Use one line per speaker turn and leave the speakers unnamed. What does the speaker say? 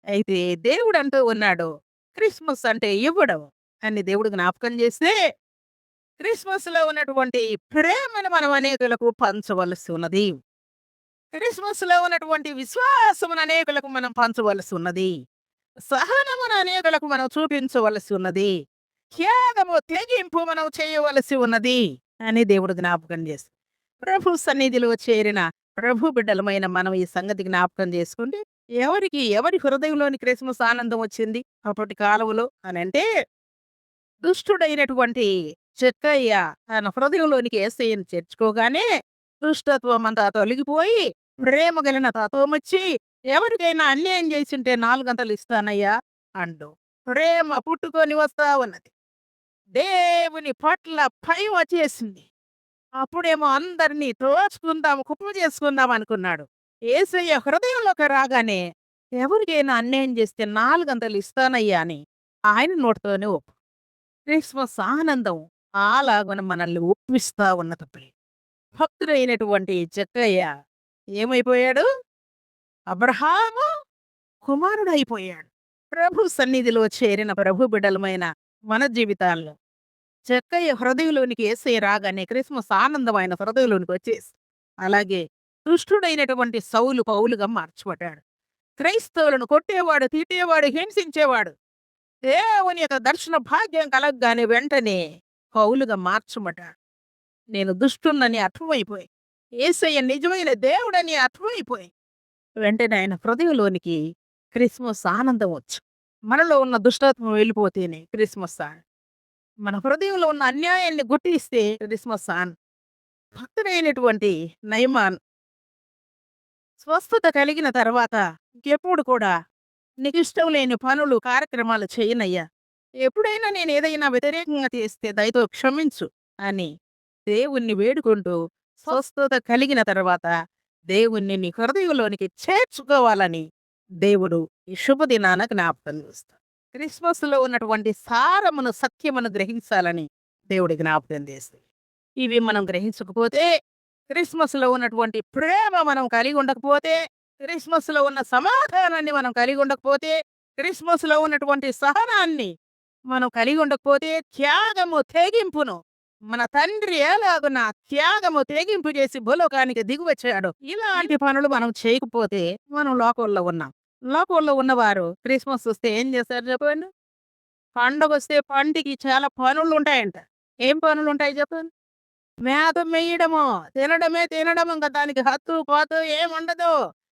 అయితే దేవుడంటూ ఉన్నాడు. క్రిస్మస్ అంటే ఇవ్వడం అని దేవుడు జ్ఞాపకం చేస్తే, క్రిస్మస్‌లో ఉన్నటువంటి ప్రేమను మనం అనేకులకు పంచవలసి ఉన్నది. క్రిస్మస్‌లో ఉన్నటువంటి విశ్వాసమును అనేకులకు మనం పంచవలసి ఉన్నది. సహనమును అనేకులకు మనం చూపించవలసి ఉన్నది. త్యాగము, తెగింపు మనం చేయవలసి ఉన్నది అని దేవుడు జ్ఞాపకం చేసి, ప్రభు సన్నిధిలో చేరిన ప్రభు బిడ్డలమైన మనం ఈ సంగతి జ్ఞాపకం చేసుకుంటే, ఎవరి హృదయంలోని క్రిస్మస్ ఆనందం వచ్చింది అప్పటి కాలంలో అనంటే, దుష్టుడైనటువంటి చెక్కయ్య తన హృదయంలోనికి యేసయ్యను చేర్చుకోగానే, దుష్టత్వమంతా తొలగిపోయి, ప్రేమ కలిగిన తత్వమొచ్చి, ఎవరికైనా అన్యాయం చేసుంటే 4 ఇస్తానయ్యా అండు. ప్రేమ పుట్టుకొని వస్తా ఉన్నది. దేవుని పట్ల భయం వచ్చేసింది. అప్పుడేమో అందరిని దోచుకుందాం, కుప్ప చేసుకుందాం అనుకున్నాడు. యేసయ్య హృదయంలోకి రాగానే, ఎవరికైనా అన్యాయం చేస్తే 4 ఇస్తానయ్యా అని ఆయన నోటితోనే క్రిస్మస్ ఆనందం అలాగున మనల్ని ఒప్పిస్తా ఉన్నది ప్రియ. భక్తుడైనటువంటి జక్కయ్య ఏమైపోయాడు? అబ్రహాము కుమారుడైపోయాడు. ప్రభు సన్నిధిలో చేరిన ప్రభు బిడ్డలమైన మన జీవితాల్లో జక్కయ్య హృదయంలోనికి యేసయ్య రాగానే క్రిస్మస్ ఆనందం ఆయన హృదయంలోనికి వచ్చేసి, అలాగే దుష్టుడైనటువంటి సౌలు పౌలుగా మార్చబడ్డాడు. క్రైస్తవులను కొట్టేవాడు, తిట్టేవాడు, హింసించేవాడు. దేవుని యొక్క దర్శన భాగ్యం కలగగానే వెంటనే పౌలుగా మార్చబడ్డాడు. నేను దుష్టున్నని అర్థమైపోయి, యేసయ్య నిజమైన దేవుడని అర్థమైపోయి, వెంటనే ఆయన హృదయంలోనికి క్రిస్మస్ ఆనందం వచ్చు. మనలో ఉన్న దుష్టత్వం వెళ్ళిపోతేనే క్రిస్మస్ మన హృదయంలో ఉన్న అన్యాయాన్ని గుర్తిస్తే క్రిస్మస్ భక్తుడైనటువంటి నయమాన్ స్వస్థత కలిగిన తర్వాత ఇంకెప్పుడు కూడా నీకు ఇష్టం లేని పనులు, కార్యక్రమాలు చేయనయ్యా. ఎప్పుడైనా నేను ఏదైనా వ్యతిరేకంగా చేస్తే దయతో క్షమించు అని దేవుణ్ణి వేడుకుంటూ స్వస్థత కలిగిన తర్వాత దేవుణ్ణి నీ హృదయంలోనికి చేర్చుకోవాలని దేవుడు ఈ శుభదినాన జ్ఞాపకం చేస్తాడు. క్రిస్మస్‌లో ఉన్నటువంటి సారమును, సత్యమును గ్రహించాలని దేవుడు జ్ఞాపకం చేస్తాడు. ఇవి మనం గ్రహించకపోతే, క్రిస్మస్‌లో ఉన్నటువంటి ప్రేమ మనం కలిగి ఉండకపోతే, క్రిస్మస్‌లో ఉన్న సమాధానాన్ని మనం కలిగి ఉండకపోతే, క్రిస్మస్‌లో ఉన్నటువంటి సహనాన్ని మనం కలిగి ఉండకపోతే, త్యాగము, తెగింపును మన తండ్రి ఎలాగున త్యాగము, తెగింపు చేసి భూలోకానికి దిగివచ్చాడో, ఇలాంటి పనులు మనం చేయకపోతే మనం లోకంలో ఉన్నాం. లోకంలో ఉన్నవారు క్రిస్మస్ వస్తే ఏం చేస్తారు చెప్పండి? పండగొస్తే పంటకి చాలా పనులుంటాయంట. ఏం పనులుంటాయి చెప్పండి? మేత మేయడము, తినడమే తినడం. ఇంక దానికి హద్దు, పొద్దు ఏముండదు.